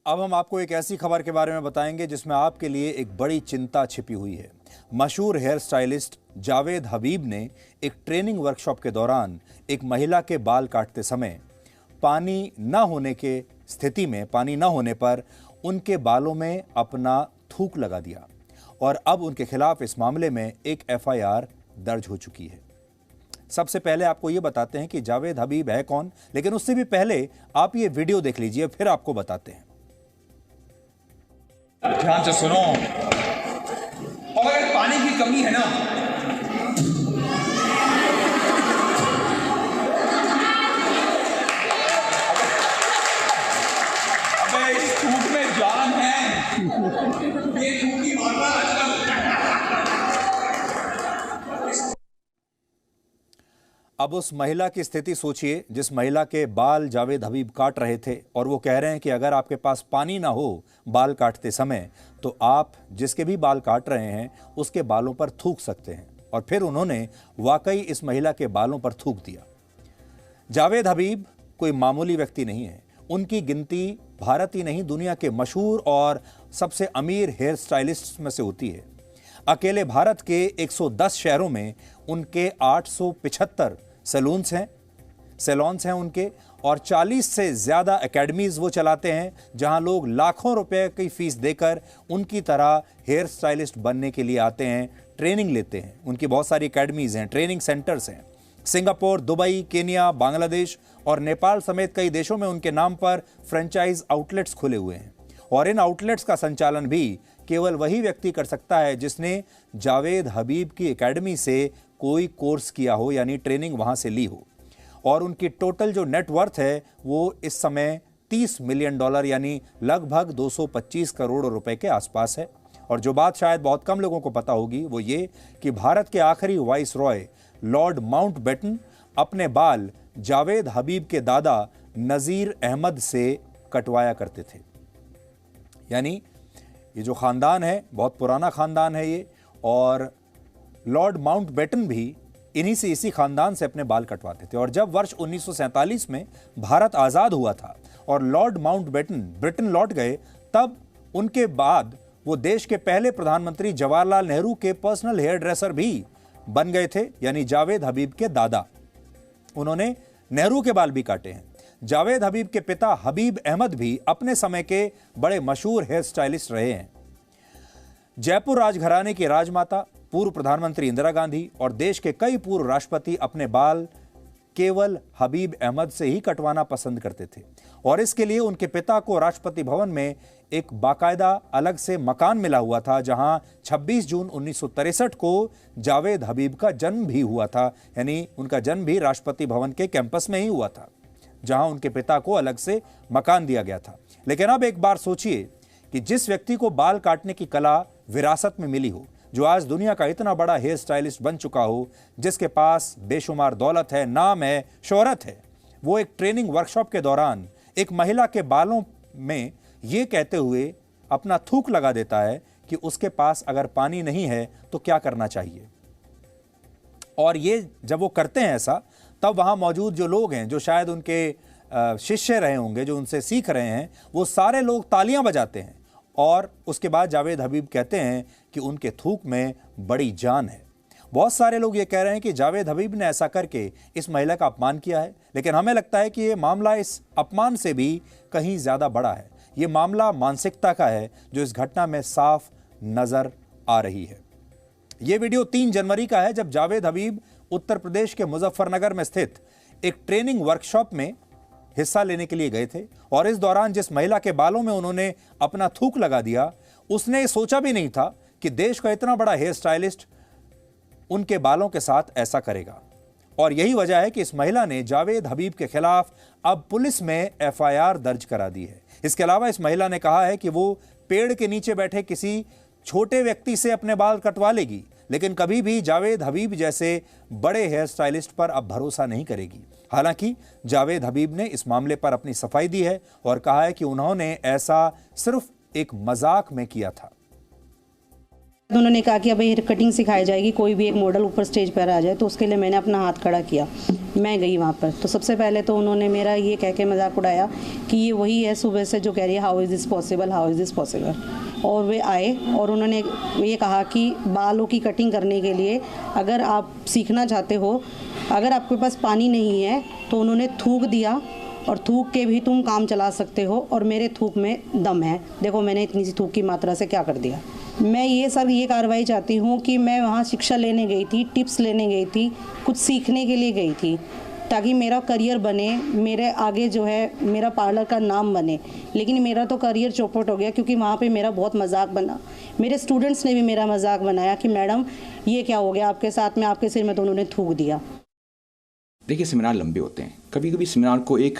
अब हम आपको एक ऐसी खबर के बारे में बताएंगे जिसमें आपके लिए एक बड़ी चिंता छिपी हुई है। मशहूर हेयर स्टाइलिस्ट जावेद हबीब ने एक ट्रेनिंग वर्कशॉप के दौरान एक महिला के बाल काटते समय पानी न होने के स्थिति में पानी न होने पर उनके बालों में अपना थूक लगा दिया और अब उनके खिलाफ इस मामले में एक एफआईआर दर्ज हो चुकी है। सबसे पहले आपको यह बताते हैं कि जावेद हबीब है कौन, लेकिन उससे भी पहले आप ये वीडियो देख लीजिए, फिर आपको बताते हैं। ध्यान से सुनो। और अगर पानी की कमी है ना, अबे इस थूक में जान है। ये थूक ही मारना आजकल। अब उस महिला की स्थिति सोचिए जिस महिला के बाल जावेद हबीब काट रहे थे और वो कह रहे हैं कि अगर आपके पास पानी ना हो बाल काटते समय तो आप जिसके भी बाल काट रहे हैं उसके बालों पर थूक सकते हैं। और फिर उन्होंने वाकई इस महिला के बालों पर थूक दिया। जावेद हबीब कोई मामूली व्यक्ति नहीं है। उनकी गिनती भारत ही नहीं दुनिया के मशहूर और सबसे अमीर हेयर स्टाइलिस्ट में से होती है। अकेले भारत के 110 शहरों में उनके 875 सैलून्स हैं उनके, और 40 से ज्यादा एकेडमीज वो चलाते हैं जहां लोग लाखों रुपए की फीस देकर उनकी तरह हेयर स्टाइलिस्ट बनने के लिए आते हैं, ट्रेनिंग लेते हैं। उनकी बहुत सारी एकेडमीज हैं, ट्रेनिंग सेंटर्स हैं। सिंगापुर, दुबई, केनिया, बांग्लादेश और नेपाल समेत कई देशों में उनके नाम पर फ्रेंचाइज आउटलेट्स खुले हुए हैं और इन आउटलेट्स का संचालन भी केवल वही व्यक्ति कर सकता है जिसने जावेद हबीब की एकेडमी से कोई कोर्स किया हो, यानी ट्रेनिंग वहां से ली हो। और उनकी टोटल जो नेटवर्थ है वो इस समय $30 मिलियन यानी लगभग 225 करोड़ रुपए के आसपास है। और जो बात शायद बहुत कम लोगों को पता होगी वो ये कि भारत के आखिरी वाइस रॉय लॉर्ड माउंटबेटन अपने बाल जावेद हबीब के दादा नजीर अहमद से कटवाया करते थे। यानी ये जो खानदान है बहुत पुराना खानदान है ये, और लॉर्ड माउंटबेटन भी इसी खानदान से अपने बाल कटवाते थे। और जब वर्ष 1947 में भारत आजाद हुआ था और लॉर्ड माउंटबेटन ब्रिटेन लौट गए, तब उनके बाद वो देश के पहले प्रधानमंत्री जवाहरलाल नेहरू के पर्सनल हेयर ड्रेसर भी बन गए थे, यानी जावेद हबीब के दादा। उन्होंने नेहरू के बाल भी काटे हैं। जावेद हबीब के पिता हबीब अहमद भी अपने समय के बड़े मशहूर हेयर स्टाइलिस्ट रहे हैं। जयपुर राजघराने की राजमाता, पूर्व प्रधानमंत्री इंदिरा गांधी और देश के कई पूर्व राष्ट्रपति अपने बाल केवल हबीब अहमद से ही कटवाना पसंद करते थे और इसके लिए उनके पिता को राष्ट्रपति भवन में एक बाकायदा अलग से मकान मिला हुआ था, जहां 26 जून 1963 को जावेद हबीब का जन्म भी हुआ था। यानी उनका जन्म भी राष्ट्रपति भवन के कैंपस में ही हुआ था, जहां उनके पिता को अलग से मकान दिया गया था। लेकिन अब एक बार सोचिए कि जिस व्यक्ति को बाल काटने की कला विरासत में मिली हो, जो आज दुनिया का इतना बड़ा हेयर स्टाइलिस्ट बन चुका हो, जिसके पास बेशुमार दौलत है, नाम है, शोहरत है, वो एक ट्रेनिंग वर्कशॉप के दौरान एक महिला के बालों में ये कहते हुए अपना थूक लगा देता है कि उसके पास अगर पानी नहीं है तो क्या करना चाहिए। और ये जब वो करते हैं ऐसा, तब वहां मौजूद जो लोग हैं, जो शायद उनके शिष्य रहे होंगे, जो उनसे सीख रहे हैं, वो सारे लोग तालियां बजाते हैं। और उसके बाद जावेद हबीब कहते हैं कि उनके थूक में बड़ी जान है। बहुत सारे लोग ये कह रहे हैं कि जावेद हबीब ने ऐसा करके इस महिला का अपमान किया है, लेकिन हमें लगता है कि ये मामला इस अपमान से भी कहीं ज्यादा बड़ा है। ये मामला मानसिकता का है जो इस घटना में साफ नजर आ रही है। ये वीडियो 3 जनवरी का है, जब जावेद हबीब उत्तर प्रदेश के मुजफ्फरनगर में स्थित एक ट्रेनिंग वर्कशॉप में हिस्सा लेने के लिए गए थे। और इस दौरान जिस महिला के बालों में उन्होंने अपना थूक लगा दिया, उसने सोचा भी नहीं था कि देश का इतना बड़ा हेयर स्टाइलिस्ट उनके बालों के साथ ऐसा करेगा। और यही वजह है कि इस महिला ने जावेद हबीब के खिलाफ अब पुलिस में एफआईआर दर्ज करा दी है। इसके अलावा इस महिला ने कहा है कि वो पेड़ के नीचे बैठे किसी छोटे व्यक्ति से अपने बाल कटवा लेगी, लेकिन कभी भी जावेद हबीब जैसे बड़े हेयर स्टाइलिस्ट पर अब भरोसा नहीं करेगी। हालांकि जावेद हबीब ने इस मामले पर अपनी सफाई दी है और कहा है कि उन्होंने ऐसा सिर्फ एक मजाक में किया था। उन्होंने कहा कि अब हेयर कटिंग सिखाई जाएगी, कोई भी एक मॉडल ऊपर स्टेज पर आ जाए, तो उसके लिए मैंने अपना हाथ खड़ा किया। मैं गई वहाँ पर, तो सबसे पहले तो उन्होंने मेरा ये कह के मजाक उड़ाया कि ये वही है सुबह से जो कह रही है how is this possible, how is this possible. और वे आए और उन्होंने ये कहा कि बालों की कटिंग करने के लिए अगर आप सीखना चाहते हो, अगर आपके पास पानी नहीं है तो उन्होंने थूक दिया और थूक के भी तुम काम चला सकते हो, और मेरे थूक में दम है। देखो मैंने इतनी सी थूक की मात्रा से क्या कर दिया। मैं ये कार्रवाई चाहती हूँ कि मैं वहाँ शिक्षा लेने गई थी, टिप्स लेने गई थी, कुछ सीखने के लिए गई थी ताकि मेरा करियर बने, मेरे आगे जो है मेरा पार्लर का नाम बने। लेकिन मेरा तो करियर चौपट हो गया क्योंकि वहाँ पे मेरा बहुत मजाक बना। मेरे स्टूडेंट्स ने भी मेरा मजाक बनाया कि मैडम ये क्या हो गया आपके साथ में, आपके सिर में तो उन्होंने थूक दिया। देखिए सेमिनार लंबे होते हैं, कभी कभी सेमिनार को एक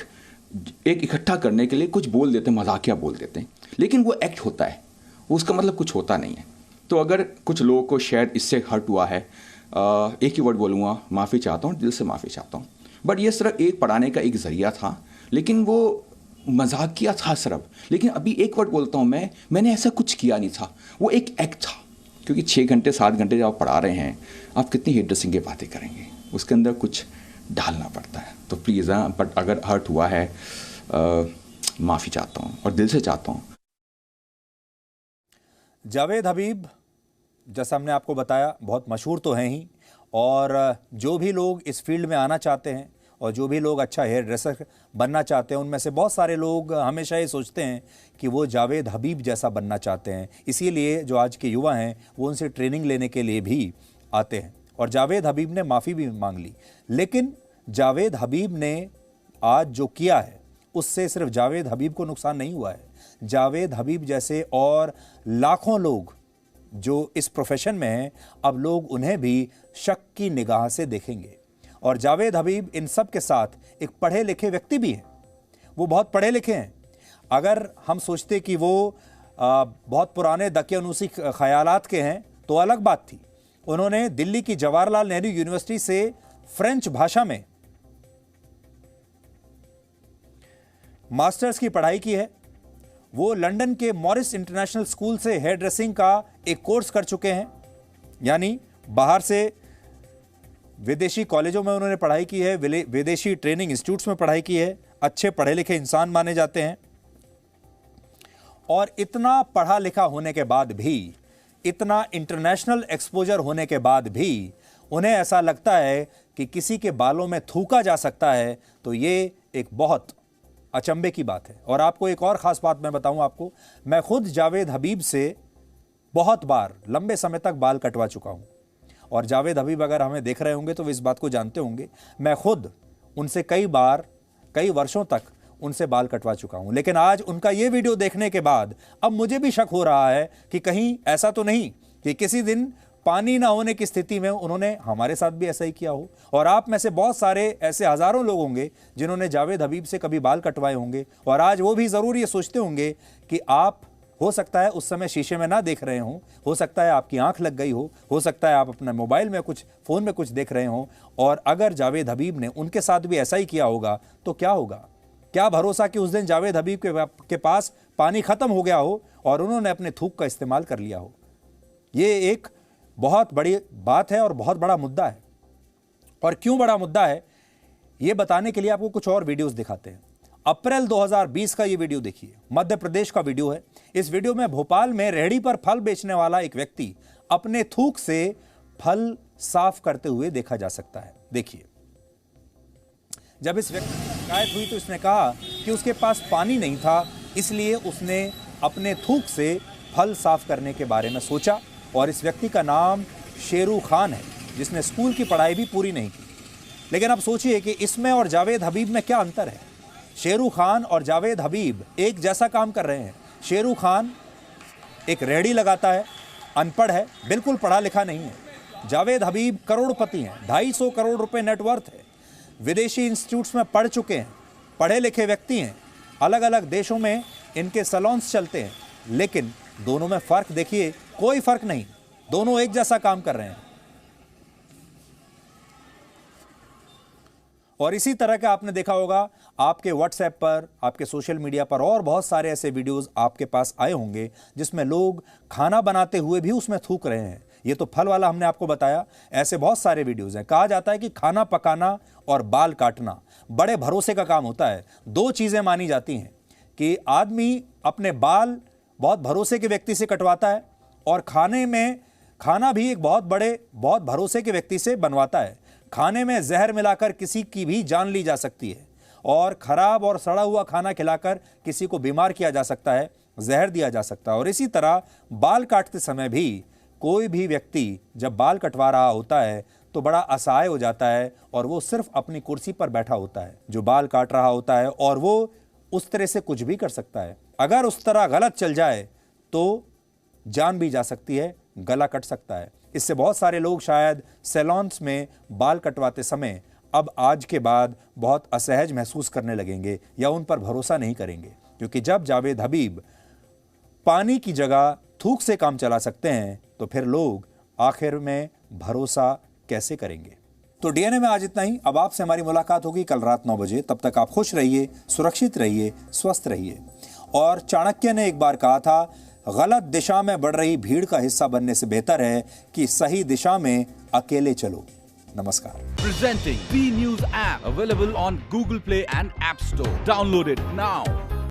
इकट्ठा करने के लिए कुछ बोल देते हैं, मजाकिया बोल देते हैं, लेकिन वो एक्ट होता है, उसका मतलब कुछ होता नहीं है। तो अगर कुछ लोगों को शायद इससे हर्ट हुआ है, एक ही वर्ड बोलूँगा, माफ़ी चाहता हूँ, दिल से माफ़ी चाहता हूँ। बट ये सिर्फ एक पढ़ाने का एक ज़रिया था, लेकिन वो मजाकिया था सिर्फ। लेकिन अभी एक वर्ड बोलता हूँ मैंने ऐसा कुछ किया नहीं था, वो एक एक्ट था। क्योंकि 6 घंटे 7 घंटे जब आप पढ़ा रहे हैं, आप कितनी हेयर ड्रेसिंग की बातें करेंगे, उसके अंदर कुछ डालना पड़ता है। तो प्लीज़ बट अगर हर्ट हुआ है, माफ़ी चाहता हूँ और दिल से चाहता हूँ। जावेद हबीब, जैसा हमने आपको बताया, बहुत मशहूर तो हैं ही, और जो भी लोग इस फील्ड में आना चाहते हैं और जो भी लोग अच्छा हेयर ड्रेसर बनना चाहते हैं, उनमें से बहुत सारे लोग हमेशा ये सोचते हैं कि वो जावेद हबीब जैसा बनना चाहते हैं। इसीलिए जो आज के युवा हैं वो उनसे ट्रेनिंग लेने के लिए भी आते हैं। और जावेद हबीब ने माफ़ी भी मांग ली, लेकिन जावेद हबीब ने आज जो किया है उससे सिर्फ जावेद हबीब को नुकसान नहीं हुआ है। जावेद हबीब जैसे और लाखों लोग जो इस प्रोफेशन में हैं, अब लोग उन्हें भी शक की निगाह से देखेंगे। और जावेद हबीब इन सब के साथ एक पढ़े लिखे व्यक्ति भी हैं, वो बहुत पढ़े लिखे हैं। अगर हम सोचते कि वो बहुत पुराने दकियानूसी ख्यालात के हैं तो अलग बात थी। उन्होंने दिल्ली की जवाहरलाल नेहरू यूनिवर्सिटी से फ्रेंच भाषा में मास्टर्स की पढ़ाई की है। वो लंदन के मॉरिस इंटरनेशनल स्कूल से हेयर ड्रेसिंग का एक कोर्स कर चुके हैं, यानी बाहर से विदेशी कॉलेजों में उन्होंने पढ़ाई की है, विदेशी ट्रेनिंग इंस्टीट्यूट्स में पढ़ाई की है। अच्छे पढ़े लिखे इंसान माने जाते हैं। और इतना पढ़ा लिखा होने के बाद भी, इतना इंटरनेशनल एक्सपोजर होने के बाद भी उन्हें ऐसा लगता है कि किसी के बालों में थूका जा सकता है, तो ये एक बहुत अचंभे की बात है। और आपको एक और ख़ास बात मैं बताऊं आपको, मैं खुद जावेद हबीब से बहुत बार लंबे समय तक बाल कटवा चुका हूं। और जावेद हबीब अगर हमें देख रहे होंगे तो वे इस बात को जानते होंगे, मैं खुद उनसे कई बार, कई वर्षों तक उनसे बाल कटवा चुका हूं। लेकिन आज उनका ये वीडियो देखने के बाद अब मुझे भी शक हो रहा है कि कहीं ऐसा तो नहीं कि किसी दिन पानी ना होने की स्थिति में उन्होंने हमारे साथ भी ऐसा ही किया हो। और आप में से बहुत सारे ऐसे हजारों लोग होंगे जिन्होंने जावेद हबीब से कभी बाल कटवाए होंगे, और आज वो भी ज़रूर ये सोचते होंगे कि आप हो सकता है उस समय शीशे में ना देख रहे हो सकता है आपकी आंख लग गई हो सकता है आप अपने मोबाइल में कुछ, फ़ोन में कुछ देख रहे हो। और अगर जावेद हबीब ने उनके साथ भी ऐसा ही किया होगा तो क्या होगा? क्या भरोसा कि उस दिन जावेद हबीब के पास पानी ख़त्म हो गया हो और उन्होंने अपने थूक का इस्तेमाल कर लिया हो। ये एक बहुत बड़ी बात है और बहुत बड़ा मुद्दा है। और क्यों बड़ा मुद्दा है ये बताने के लिए आपको कुछ और वीडियोस दिखाते हैं। अप्रैल 2020 का ये वीडियो देखिए, मध्य प्रदेश का वीडियो है। इस वीडियो में भोपाल में रेहड़ी पर फल बेचने वाला एक व्यक्ति अपने थूक से फल साफ करते हुए देखा जा सकता है। देखिए, जब इस व्यक्ति की शिकायत हुई तो इसने कहा कि उसके पास पानी नहीं था, इसलिए उसने अपने थूक से फल साफ करने के बारे में सोचा। और इस व्यक्ति का नाम शेरू खान है, जिसने स्कूल की पढ़ाई भी पूरी नहीं की। लेकिन अब सोचिए कि इसमें और जावेद हबीब में क्या अंतर है। शेरू खान और जावेद हबीब एक जैसा काम कर रहे हैं। शेरू खान एक रेहड़ी लगाता है, अनपढ़ है, बिल्कुल पढ़ा लिखा नहीं है। जावेद हबीब करोड़पति हैं, 250 करोड़ रुपए नेटवर्थ है, विदेशी इंस्टीट्यूट्स में पढ़ चुके हैं, पढ़े लिखे व्यक्ति हैं, अलग अलग देशों में इनके सैलून्स चलते हैं। लेकिन दोनों में फर्क देखिए, कोई फर्क नहीं, दोनों एक जैसा काम कर रहे हैं। और इसी तरह का आपने देखा होगा आपके व्हाट्सएप पर, आपके सोशल मीडिया पर और बहुत सारे ऐसे वीडियोस आपके पास आए होंगे जिसमें लोग खाना बनाते हुए भी उसमें थूक रहे हैं। ये तो फल वाला हमने आपको बताया, ऐसे बहुत सारे वीडियोस हैं। कहा जाता है कि खाना पकाना और बाल काटना बड़े भरोसे का काम होता है। दो चीजें मानी जाती हैं कि आदमी अपने बाल बहुत भरोसे के व्यक्ति से कटवाता है और खाना भी एक बहुत भरोसे के व्यक्ति से बनवाता है। खाने में जहर मिलाकर किसी की भी जान ली जा सकती है और खराब और सड़ा हुआ खाना खिलाकर किसी को बीमार किया जा सकता है, जहर दिया जा सकता है। और इसी तरह बाल काटते समय भी कोई भी व्यक्ति जब बाल कटवा रहा होता है तो बड़ा असहाय हो जाता है और वो सिर्फ अपनी कुर्सी पर बैठा होता है जो बाल काट रहा होता है, और वो उस तरह से कुछ भी कर सकता है। अगर उस तरह गलत चल जाए तो जान भी जा सकती है, गला कट सकता है। इससे बहुत सारे लोग शायद सैलून्स में बाल कटवाते समय अब आज के बाद बहुत असहज महसूस करने लगेंगे या उन पर भरोसा नहीं करेंगे, क्योंकि जब जावेद हबीब पानी की जगह थूक से काम चला सकते हैं तो फिर लोग आखिर में भरोसा कैसे करेंगे। तो डीएनए में आज इतना ही। अब आपसे हमारी मुलाकात होगी कल रात 9 बजे। तब तक आप खुश रहिए, सुरक्षित रहिए, स्वस्थ रहिए। और चाणक्य ने एक बार कहा था, गलत दिशा में बढ़ रही भीड़ का हिस्सा बनने से बेहतर है कि सही दिशा में अकेले चलो। नमस्कार। Presenting B News app available on Google Play and App Store. Download it now.